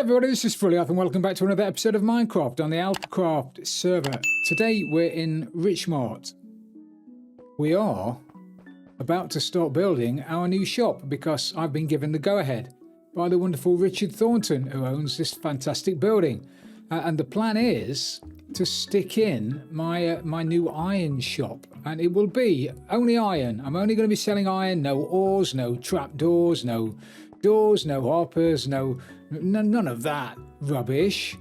everybody, this is Frilioth and welcome back to another episode of Minecraft on the Alphacraft server. Today we're in Richmond. We are about to start building our new shop because I've been given the go-ahead by the wonderful Richard Thornton, who owns this fantastic building. And the plan is to stick in my new iron shop, and it will be only iron. I'm only going to be selling iron, no ores, no trapdoors, no doors, no hoppers, none of that rubbish,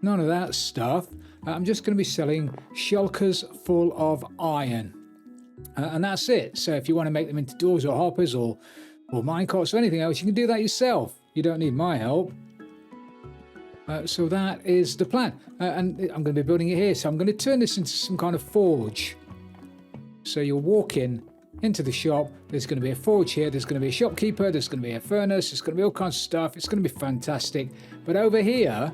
none of that stuff. I'm just going to be selling shulkers full of iron, and that's it. So if you want to make them into doors or hoppers or minecarts or anything else, you can do that yourself. You don't need my help. So that is the plan, and I'm going to be building it here. So I'm going to turn this into some kind of forge. So you'll walk into the shop, there's going to be a forge here, there's going to be a shopkeeper, there's going to be a furnace, there's going to be all kinds of stuff. It's going to be fantastic. But over here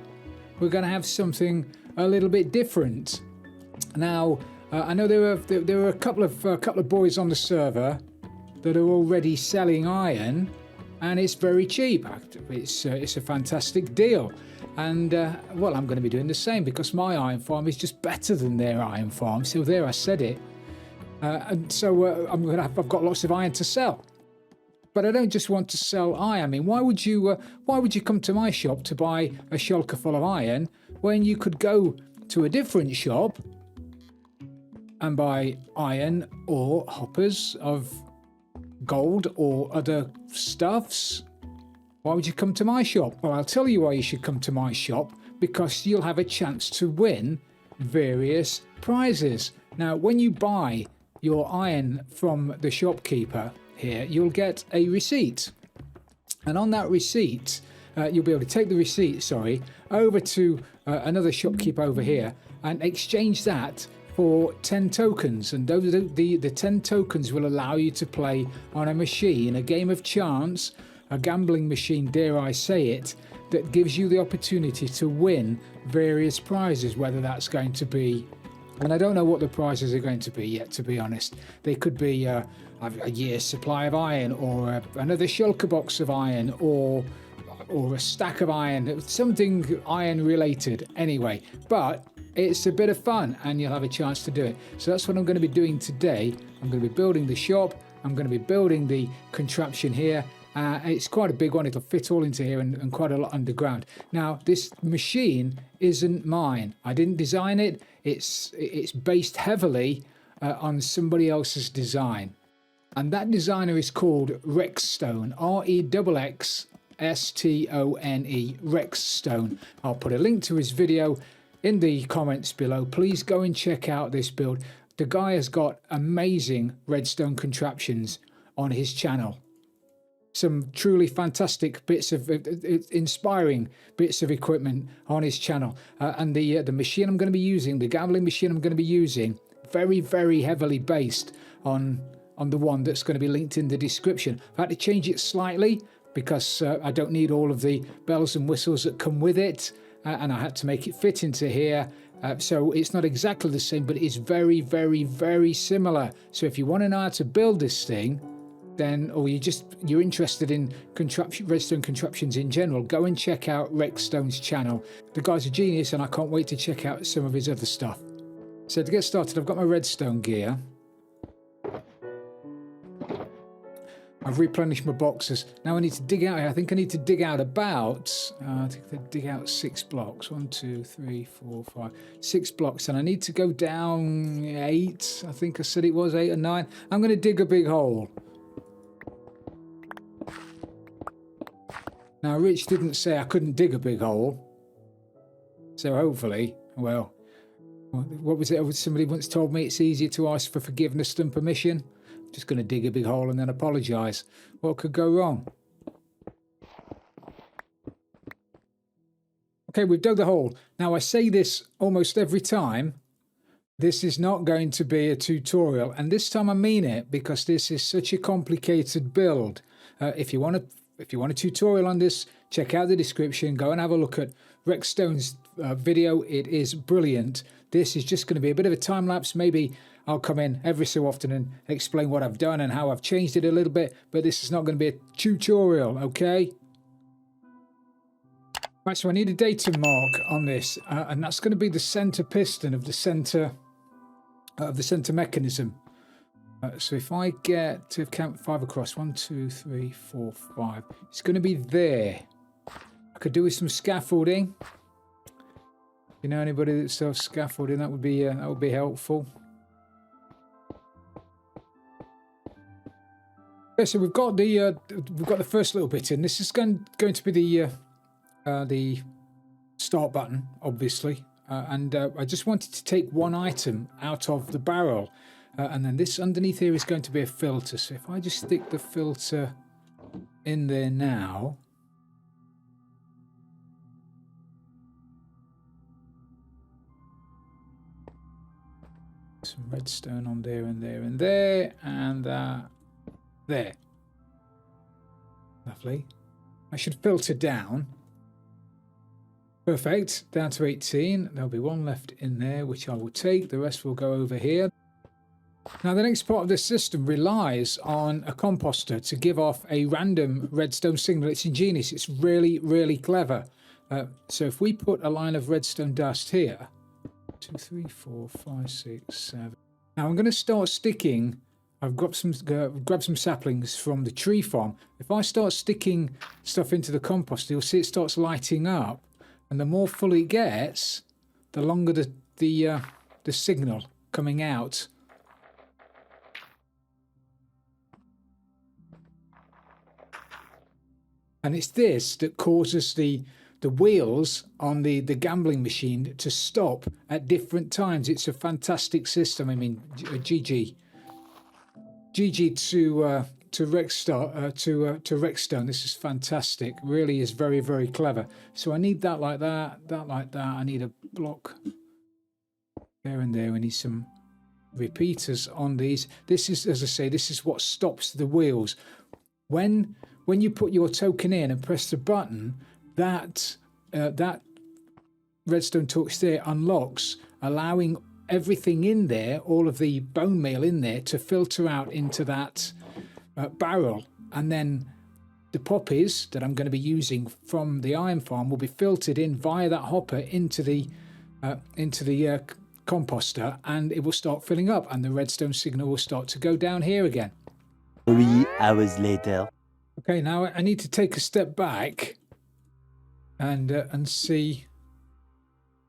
we're going to have something a little bit different. Now I know there are a couple of boys on the server that are already selling iron, and it's very cheap. It's a fantastic deal, and well, I'm going to be doing the same because my iron farm is just better than their iron farm. So there, I said it. And so I've got lots of iron to sell, but I don't just want to sell iron. I mean, why would you come to my shop to buy a shulker full of iron when you could go to a different shop and buy iron or hoppers of gold or other stuffs? Why would you come to my shop? Well, I'll tell you why you should come to my shop, because you'll have a chance to win various prizes. Now, when you buy your iron from the shopkeeper here, you'll get a receipt, and on that receipt you'll be able to take the receipt over to another shopkeeper over here and exchange that for 10 tokens, and those the 10 tokens will allow you to play on a machine, a game of chance, a gambling machine, dare I say it, that gives you the opportunity to win various prizes, whether that's going to be, and I don't know what the prizes are going to be yet, to be honest. They could be a year's supply of iron, or another shulker box of iron, or a stack of iron, something iron related anyway. But it's a bit of fun and you'll have a chance to do it. So that's what I'm going to be doing today. I'm going to be building the shop. I'm going to be building the contraption here. It's quite a big one. It'll fit all into here and quite a lot underground. Now, this machine isn't mine. I didn't design it. It's based heavily on somebody else's design. And that designer is called Rexstone, REXXSTONE, Rexstone. I'll put a link to his video in the comments below. Please go and check out this build. The guy has got amazing redstone contraptions on his channel. Some truly fantastic bits of inspiring bits of equipment on his channel, and the machine I'm going to be using, the gambling machine I'm going to be using, very, very heavily based on the one that's going to be linked in the description. I've had to change it slightly because I don't need all of the bells and whistles that come with it, and I had to make it fit into here. So it's not exactly the same, but it's very, very, very similar. So if you want to know how to build this thing, then, or you're interested in redstone contraptions in general, go and check out Rexstone's channel. The guy's a genius, and I can't wait to check out some of his other stuff. So to get started, I've got my redstone gear. I've replenished my boxes. Now I need to dig out here. I think I need to dig out about, I think they dig out 6 blocks. 1, 2, 3, 4, 5, 6 blocks. And I need to go down 8. I think I said it was 8 or 9. I'm going to dig a big hole. Now, Rich didn't say I couldn't dig a big hole. So hopefully, well, what was it? Somebody once told me it's easier to ask for forgiveness than permission. I'm just going to dig a big hole and then apologise. What could go wrong? Okay, we've dug the hole. Now, I say this almost every time. This is not going to be a tutorial. And this time I mean it, because this is such a complicated build. If you want a tutorial on this, check out the description. Go and have a look at Rexstone's video. It is brilliant. This is just going to be a bit of a time lapse. Maybe I'll come in every so often and explain what I've done and how I've changed it a little bit, but this is not going to be a tutorial, okay? Right, so I need a data mark on this, and that's going to be the center piston of the center mechanism. So if I get to count 5 across, 1, 2, 3, 4, 5, it's going to be there. I could do with some scaffolding. You know anybody that sells scaffolding? That would be helpful. Okay, so we've got the first little bit in. This is going to be the start button, obviously, and I just wanted to take one item out of the barrel, and then this underneath here is going to be a filter. So if I just stick the filter in there now. Some redstone on there and there and there, and there. Lovely. I should filter down. Perfect. Down to 18. There'll be one left in there, which I will take. The rest will go over here. Now, the next part of this system relies on a composter to give off a random redstone signal. It's ingenious. It's really, really clever. So if we put a line of redstone dust here, 2, 3, 4, 5, 6, 7. Now I'm going to start sticking. I've grabbed some saplings from the tree farm. If I start sticking stuff into the compost, you'll see it starts lighting up, and the more full it gets, the longer the signal coming out. And it's this that causes the wheels on the gambling machine to stop at different times. It's a fantastic system. I mean, GG to Rexstone. This is fantastic. Really is very, very clever. So I need that like that, that like that. I need a block there and there. We need some repeaters on these. This is, as I say, this is what stops the wheels. When you put your token in and press the button, that redstone torch there unlocks, allowing everything in there, all of the bone meal in there, to filter out into that barrel, and then the poppies that I'm going to be using from the iron farm will be filtered in via that hopper into the composter, and it will start filling up, and the redstone signal will start to go down here again. 3 hours later. Okay, now I need to take a step back and see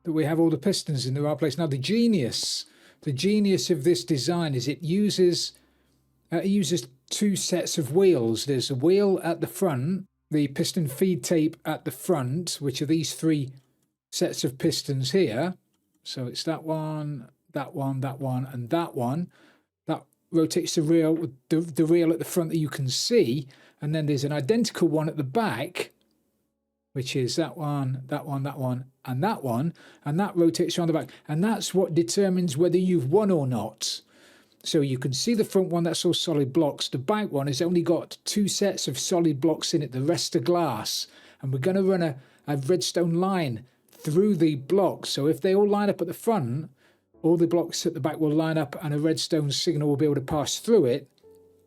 that we have all the pistons in the right place. Now the genius of this design is it uses two sets of wheels. There's a wheel at the front, the piston feed tape at the front, which are these 3 sets of pistons here. So it's that one, that one, that one, and that one. That rotates the reel at the front that you can see, and then there's an identical one at the back, which is that one, that one, that one, and that one, and that rotates around the back, and that's what determines whether you've won or not. So you can see the front one, that's all solid blocks. The back one has only got 2 sets of solid blocks in it, the rest are glass, and we're going to run a redstone line through the blocks. So if they all line up at the front, all the blocks at the back will line up, and a redstone signal will be able to pass through it,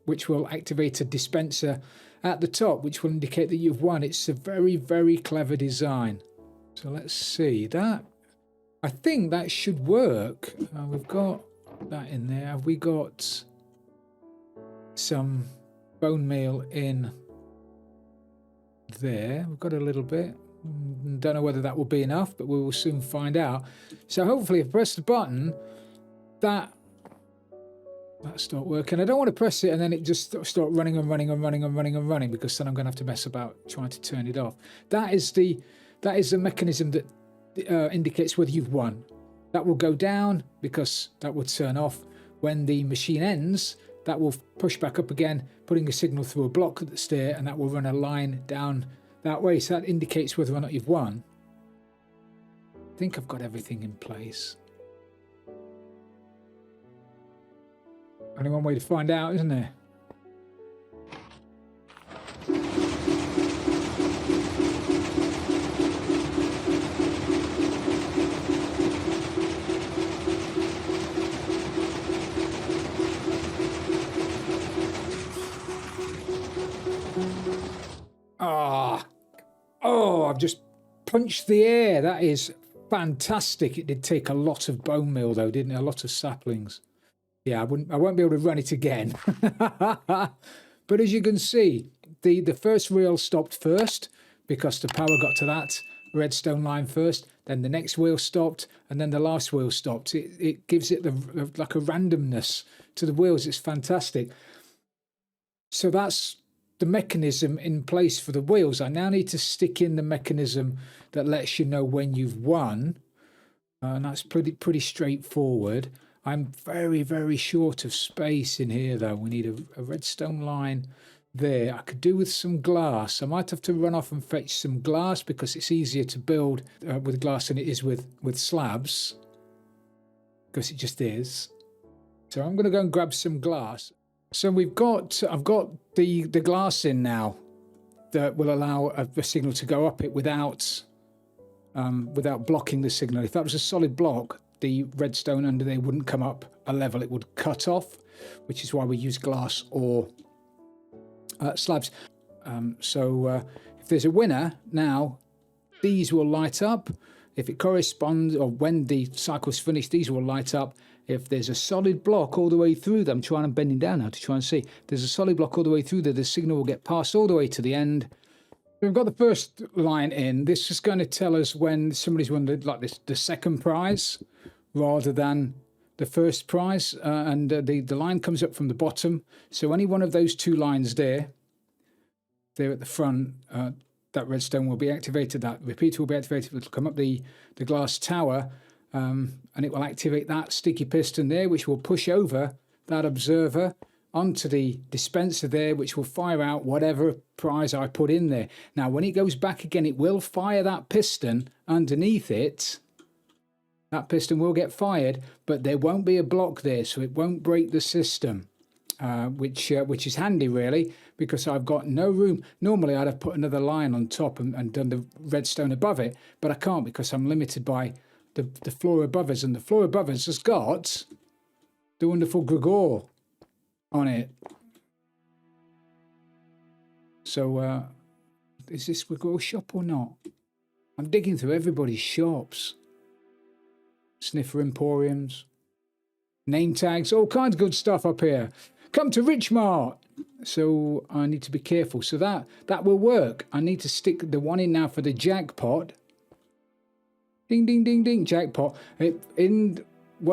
which will activate a dispenser at the top, which will indicate that you've won. It's a very, very clever design. So let's see that. I think that should work. We've got that in there. Have we got some bone meal in there? We've got a little bit. Don't know whether that will be enough, but we will soon find out. So hopefully if I press the button, that start working. I don't want to press it and then it just start running and running and running and running and running, because then I'm going to have to mess about trying to turn it off. That is the mechanism that indicates whether you've won. That will go down because that will turn off. When the machine ends, that will push back up again, putting a signal through a block at the stair, and that will run a line down that way. So that indicates whether or not you've won. I think I've got everything in place. Only one way to find out, isn't there? I've just punched the air. That is fantastic. It did take a lot of bone meal though, didn't it? A lot of saplings. Yeah, I won't be able to run it again. But as you can see, the first reel stopped first because the power got to that redstone line first. Then the next wheel stopped, and then the last wheel stopped. It gives it like a randomness to the wheels. It's fantastic. So that's the mechanism in place for the wheels. I now need to stick in the mechanism that lets you know when you've won, and that's pretty straightforward. I'm very, very short of space in here though. We need a redstone line there. I could do with some glass. I might have to run off and fetch some glass because it's easier to build with glass than it is with slabs, because it just is. So I'm going to go and grab some glass. So I've got the glass in now that will allow a signal to go up it without blocking the signal. If that was a solid block, the redstone under there wouldn't come up a level. It would cut off, which is why we use glass or slabs. If there's a winner now, these will light up. If it corresponds, or when the cycle's finished, these will light up. If there's a solid block all the way through them, I'm bending down now to try and see. If there's a solid block all the way through there, the signal will get passed all the way to the end. We've got the first line in. This is going to tell us when somebody's won the second prize rather than the first prize. The line comes up from the bottom. So any one of those two lines there at the front, that redstone will be activated. That repeater will be activated. It'll come up the glass tower. And it will activate that sticky piston there, which will push over that observer onto the dispenser there, which will fire out whatever prize I put in there. Now, when it goes back again, it will fire that piston underneath it. That piston will get fired, but there won't be a block there, so it won't break the system, which is handy, really, because I've got no room. Normally, I'd have put another line on top and done the redstone above it, but I can't because I'm limited by the floor above us, and the floor above us has got the wonderful Galore on it. So is this Galore shop or not? I'm digging through everybody's shops. Sniffer Emporiums, name tags, all kinds of good stuff up here. Come to Richmart. So I need to be careful. So that will work. I need to stick the one in now for the Jackpot. Ding, ding, ding, ding, Jackpot. When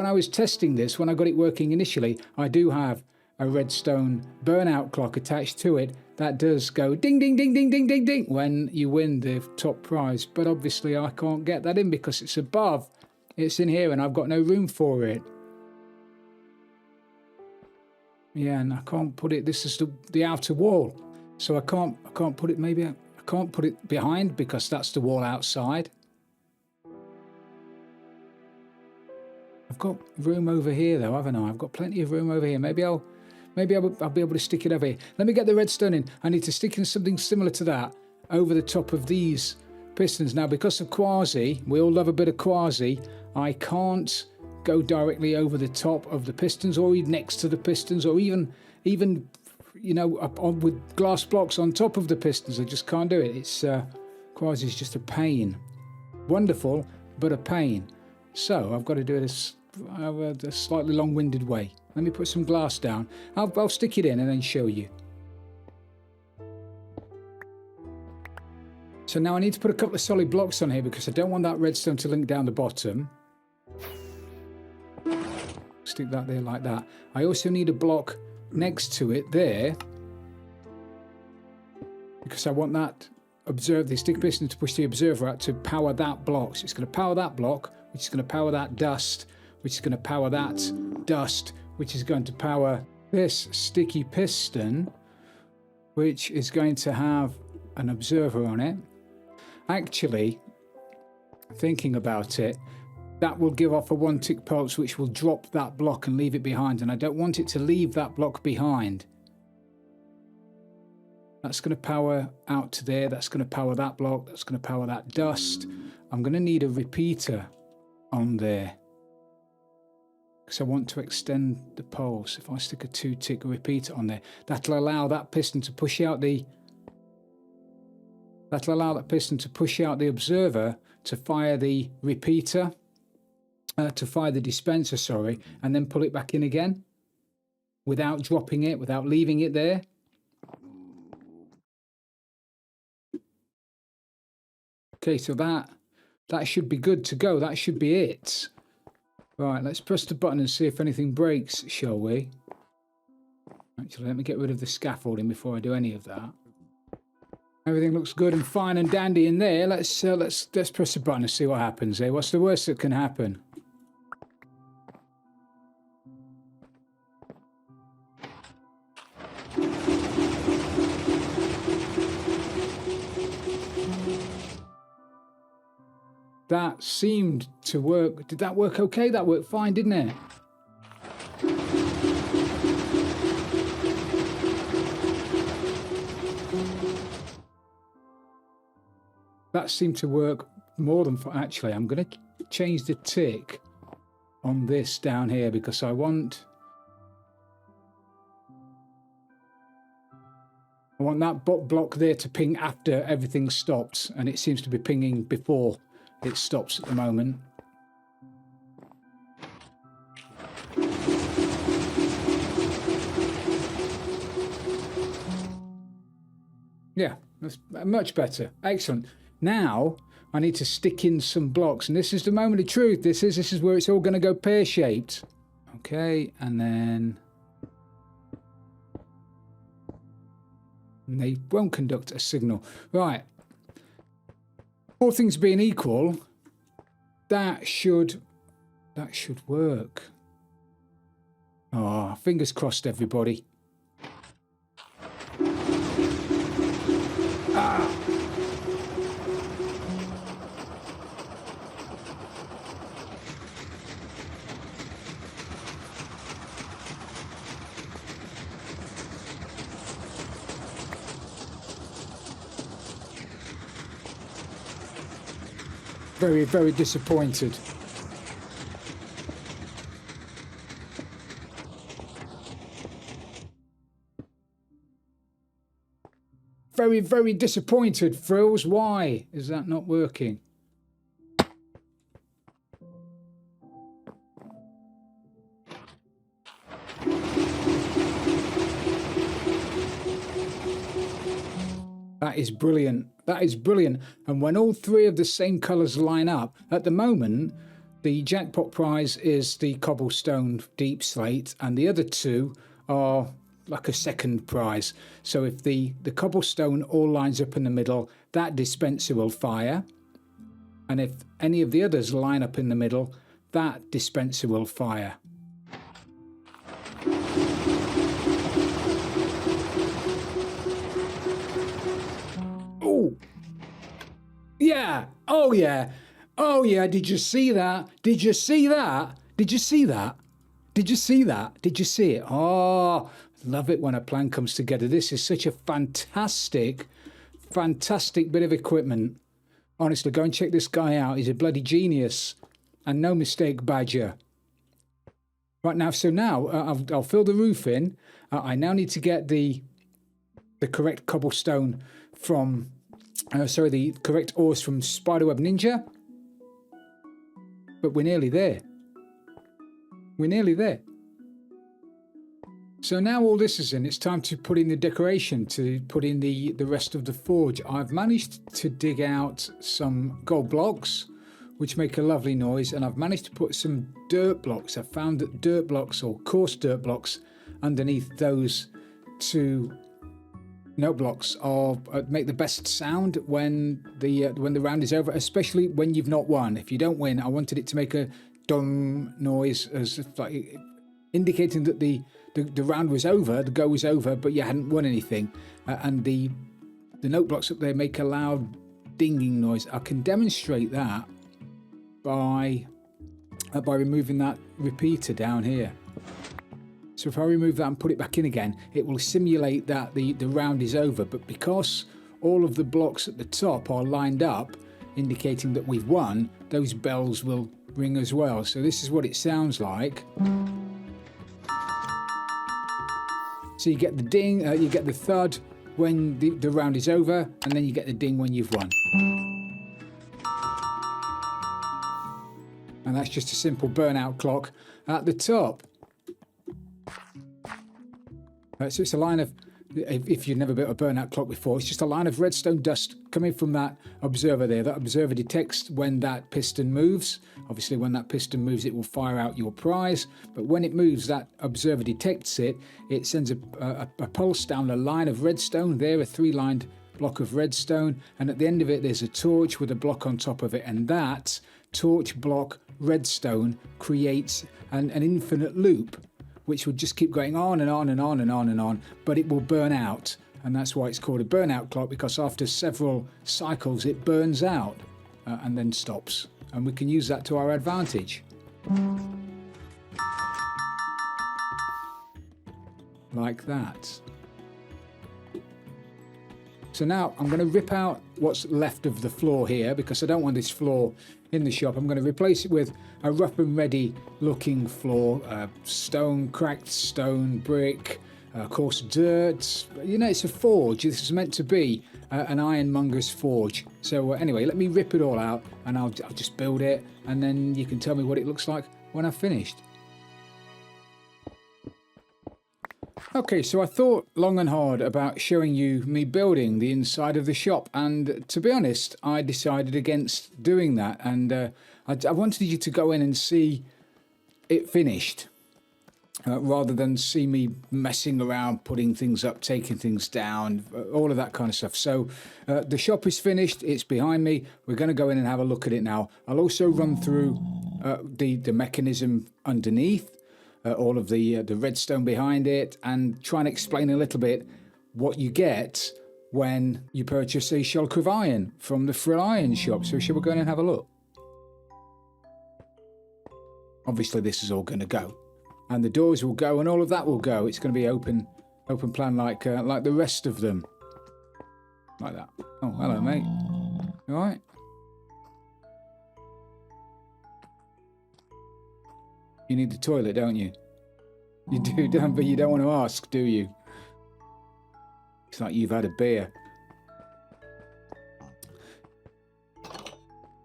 I was testing this, when I got it working initially, I do have a redstone burnout clock attached to it that does go ding, ding, ding, ding, ding, ding, ding when you win the top prize. But obviously I can't get that in because it's above. It's in here and I've got no room for it. Yeah, and I can't put it, this is the outer wall. So I can't put it, maybe I can't put it behind because that's the wall outside. I've got room over here though, haven't I? I've got plenty of room over here. Maybe I'll be able to stick it over here. Let me get the redstone in. I need to stick in something similar to that over the top of these pistons. Now, because of quasi, we all love a bit of quasi, I can't go directly over the top of the pistons or even next to the pistons or even you know, up on with glass blocks on top of the pistons. I just can't do it. It's quasi is just a pain. Wonderful, but a pain. So I've got to do it a slightly long-winded way. Let me put some glass down. I'll stick it in and then show you. So now I need to put a couple of solid blocks on here because I don't want that redstone to link down the bottom. Stick that there like that. I also need a block next to it there because I want that the stick piston to push the observer out to power that block. So it's going to power that block, which is going to power that dust, which is going to power that dust, which is going to power this sticky piston, which is going to have an observer on it. Actually, thinking about it, that will give off a one-tick pulse, which will drop that block and leave it behind, and I don't want it to leave that block behind. That's going to power out to there, that's going to power that block, that's going to power that dust. I'm going to need a repeater on there because I want to extend the pulse. If I stick a 2-tick repeater on there, that'll allow that piston to push out That'll allow that piston to push out the observer to fire the repeater, to fire the dispenser, sorry, and then pull it back in again without dropping it, without leaving it there. Okay, so that should be good to go. That should be it. Right, let's press the button and see if anything breaks, shall we? Actually, let me get rid of the scaffolding before I do any of that. Everything looks good and fine and dandy in there. Let's press the button and see what happens. Eh? What's the worst that can happen? That seemed to work. Did that work okay? That worked fine, didn't it? That seemed to work more than fine. Actually, I'm going to change the tick on this down here because I want that block there to ping after everything stops, and it seems to be pinging before it stops at the moment. Yeah, that's much better. Excellent. Now I need to stick in some blocks, and this is the moment of truth. This is where it's all going to go pear-shaped. Okay, and then they won't conduct a signal. Right. All things being equal, that should work. Oh, fingers crossed, everybody. Ah. Very, very disappointed. Very, very disappointed, Frills. Why is that not working? That is brilliant. That is brilliant. And when all three of the same colours line up, at the moment, the jackpot prize is the cobblestone deep slate, and the other two are like a second prize. So if the cobblestone all lines up in the middle, that dispenser will fire. And if any of the others line up in the middle, that dispenser will fire. Oh, yeah. Oh, yeah. Oh, yeah. Did you see that? Did you see that? Did you see that? Did you see that? Did you see it? Oh, love it when a plan comes together. This is such a fantastic, fantastic bit of equipment. Honestly, go and check this guy out. He's a bloody genius. And no mistake, Badger. Right now, so now I'll fill the roof in. I now need to get the correct cobblestone from, the correct ores from Spiderweb Ninja. But we're nearly there. We're nearly there. So now all this is in, it's time to put in the decoration, to put in the rest of the forge. I've managed to dig out some gold blocks, which make a lovely noise, and I've managed to put some dirt blocks. I've found that dirt blocks, or coarse dirt blocks, underneath those two note blocks make the best sound when the round is over, especially when you've not won. If you don't win, I wanted it to make a dong noise, as if, like, indicating that the round was over, the go was over, but you hadn't won anything. And the note blocks up there make a loud dinging noise. I can demonstrate that by removing that repeater down here. So if I remove that and put it back in again, it will simulate that the round is over. But because all of the blocks at the top are lined up, indicating that we've won, those bells will ring as well. So this is what it sounds like. So you get the ding, you get the thud, when the round is over, and then you get the ding when you've won. And that's just a simple burnout clock at the top. So it's a line of, if you've never built a burnout clock before, it's just a line of redstone dust coming from that observer there. That observer detects when that piston moves. Obviously, when that piston moves, it will fire out your prize. But when it moves, that observer detects it. It sends a pulse down a line of redstone. There, a 3-lined block of redstone. And at the end of it, there's a torch with a block on top of it. And that torch block redstone creates an infinite loop, which will just keep going on and on and on and on and on, but it will burn out. And that's why it's called a burnout clock, because after several cycles, it burns out and then stops. And we can use that to our advantage. Like that. So now I'm going to rip out what's left of the floor here, because I don't want this floor in the shop. I'm going to replace it with a rough and ready looking floor, stone, cracked stone, brick, coarse dirt. You know, it's a forge. This is meant to be an ironmonger's forge. So anyway, let me rip it all out, and I'll just build it, and then you can tell me what it looks like when I've finished. Okay, so I thought long and hard about showing you me building the inside of the shop, and to be honest, I decided against doing that, and I wanted you to go in and see it finished, rather than see me messing around, putting things up, taking things down, all of that kind of stuff. So the shop is finished, it's behind me, we're going to go in and have a look at it now. I'll also run through the mechanism underneath, all of the redstone behind it, and try and explain a little bit what you get when you purchase a shulker of iron from the Frilioth shop. So shall we go in and have a look? Obviously this is all going to go, and the doors will go, and all of that will go. It's going to be open plan like the rest of them, like that. Oh, hello mate, you all right? You need the toilet, don't you? You do, don't, but you don't want to ask, do you? It's like you've had a beer.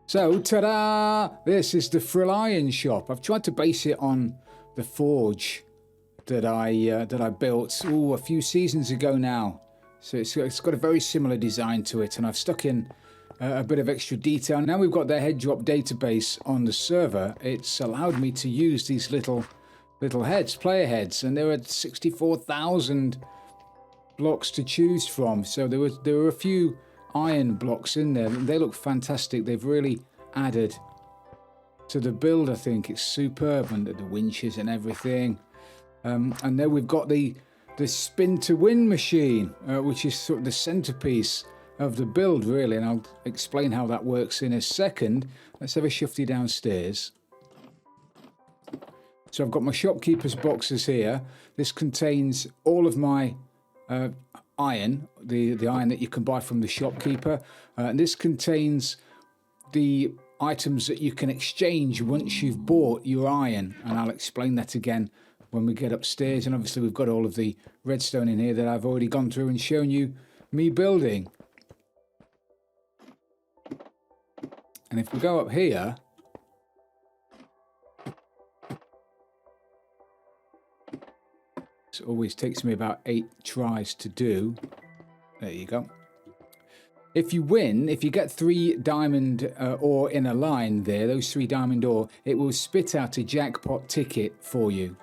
So, ta-da! This is the Frilioth shop. I've tried to base it on the forge that I built a few seasons ago now. So it's got a very similar design to it, and I've stuck in a bit of extra detail. Now we've got the head drop database on the server. It's allowed me to use these little heads, player heads, and there are 64,000 blocks to choose from. So there were a few iron blocks in there, and they look fantastic. They've really added to the build. I think it's superb, and the winches and everything. And then we've got the spin to win machine, which is sort of the centerpiece of the build, really, and I'll explain how that works in a second. Let's have a shifty downstairs. So I've got my shopkeeper's boxes here. This contains all of my iron, the iron that you can buy from the shopkeeper. And this contains the items that you can exchange once you've bought your iron, and I'll explain that again when we get upstairs. And obviously we've got all of the redstone in here that I've already gone through and shown you me building. And if we go up here, it always takes me about 8 tries to do. There you go. If you win, if you get 3 diamond ore in a line there, those 3 diamond ore, it will spit out a jackpot ticket for you.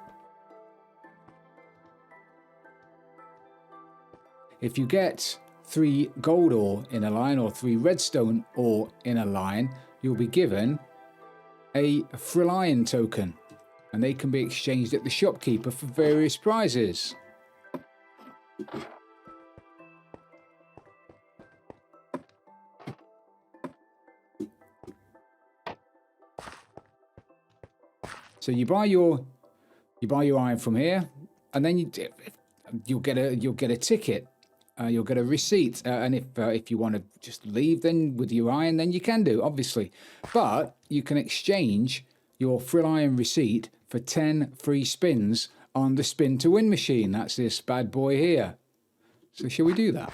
If you get 3 gold ore in a line, or 3 redstone ore in a line, you'll be given a Frilioth token, and they can be exchanged at the shopkeeper for various prizes. So you buy your iron from here, and then you'll get a ticket. You'll get a receipt, and if you want to just leave then with your iron, then you can do, obviously. But you can exchange your Frilioth receipt for 10 free spins on the spin to win machine. That's this bad boy here. So shall we do that?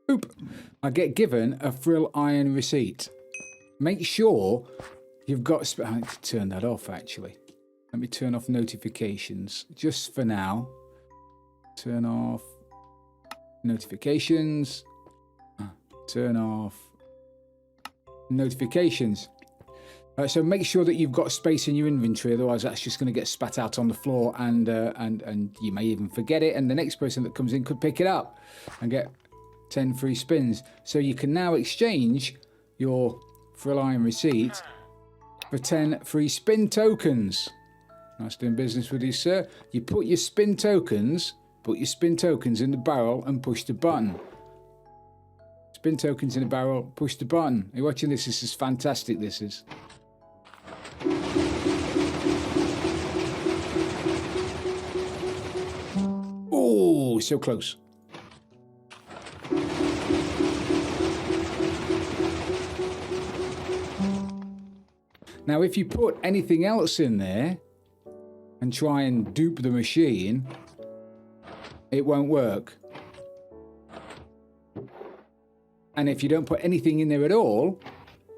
Oop! I get given a frill iron receipt. Make sure you've got... I need to turn that off, actually. Let me turn off notifications. Just for now. Turn off notifications. Turn off notifications. So make sure that you've got space in your inventory, otherwise that's just going to get spat out on the floor, and you may even forget it, and the next person that comes in could pick it up and get 10 free spins. So you can now exchange your frill iron receipt for 10 free spin tokens. Nice doing business with you, sir. You put your spin tokens in the barrel and push the button. Spin tokens in the barrel, push the button. Are you watching this? This is fantastic, this is. Oh, so close. Now, if you put anything else in there and try and dupe the machine, it won't work. And if you don't put anything in there at all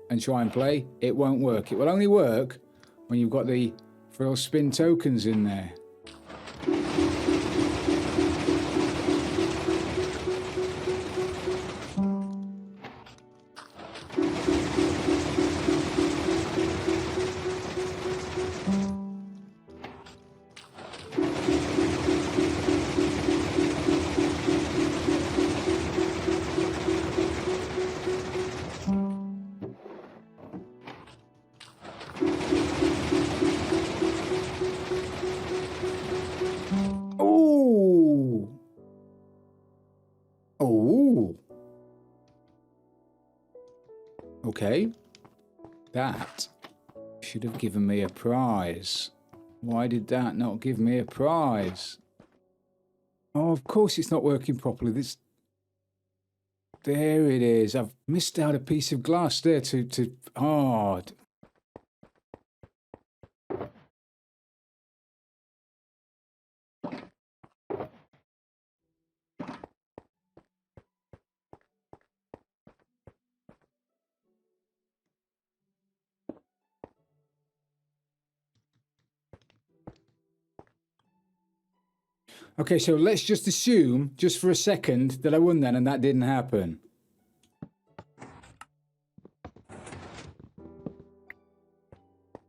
and try and play, it won't work. It will only work when you've got the frill spin tokens in there. Okay, that should have given me a prize. Why did that not give me a prize? Oh, of course it's not working properly. There it is. I've missed out a piece of glass there oh. Okay, so let's just assume, just for a second, that I won then and that didn't happen.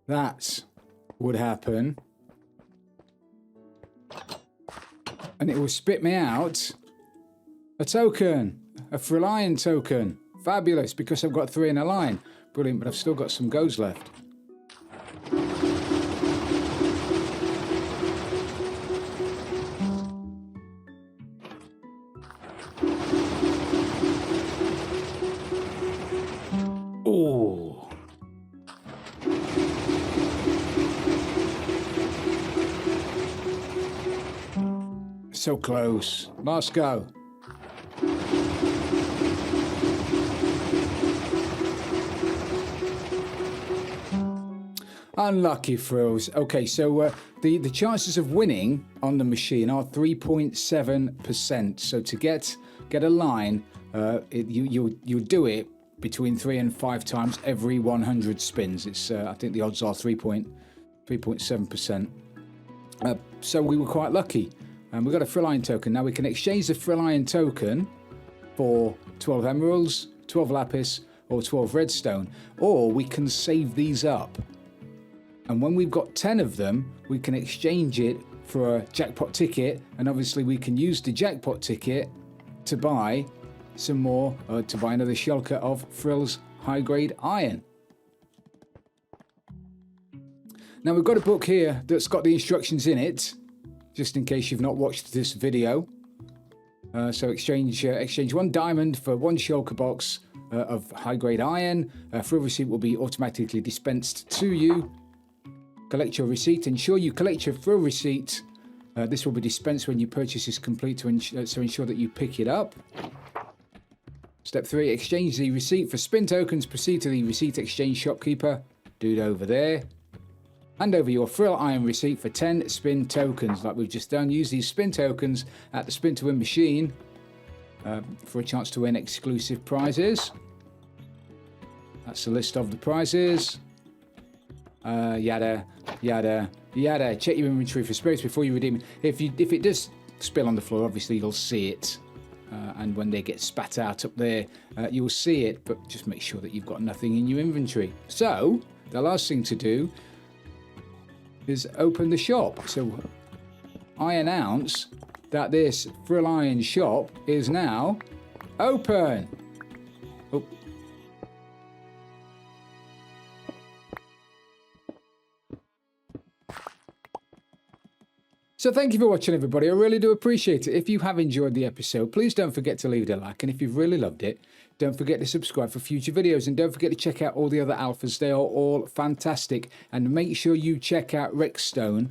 That would happen. And it will spit me out a token, a frill iron token. Fabulous, because I've got 3 in a line. Brilliant, but I've still got some goes left. Oh. So close. Last go. Unlucky frills. Okay, so the chances of winning on the machine are 3.7%. So to get a line, you do it between 3 and 5 times every 100 spins. It's I think the odds are 3.7%. So we were quite lucky, and we got a frill iron token. Now we can exchange the frill iron token for 12 emeralds, 12 lapis, or 12 redstone, or we can save these up. And when we've got 10 of them, we can exchange it for a jackpot ticket, and obviously we can use the jackpot ticket to buy some more, to buy another shulker of Frill's high-grade iron. Now we've got a book here that's got the instructions in it, just in case you've not watched this video. So exchange 1 diamond for 1 shulker box of high-grade iron. Frill receipt will be automatically dispensed to you. Collect your receipt. Ensure you collect your frill receipt. This will be dispensed when your purchase is complete, so ensure that you pick it up. Step 3, exchange the receipt for spin tokens. Proceed to the receipt exchange shopkeeper. Dude over there. Hand over your Frill Iron receipt for 10 spin tokens, like we've just done. Use these spin tokens at the spin to win machine for a chance to win exclusive prizes. That's the list of the prizes. Yada, yada, yada. Check your inventory for spirits before you redeem. If it does spill on the floor, obviously you'll see it. And when they get spat out up there, you'll see it. But just make sure that you've got nothing in your inventory. So, the last thing to do is open the shop. So, I announce that this Frill Iron shop is now open. Oh. So thank you for watching, everybody. I really do appreciate it. If you have enjoyed the episode, please don't forget to leave it a like. And if you've really loved it, don't forget to subscribe for future videos. And don't forget to check out all the other alphas. They are all fantastic. And make sure you check out Rickstone,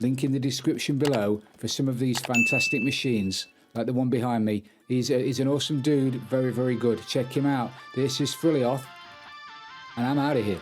link in the description below, for some of these fantastic machines, like the one behind me. He's an awesome dude. Very, very good. Check him out. This is Frilioth, and I'm out of here.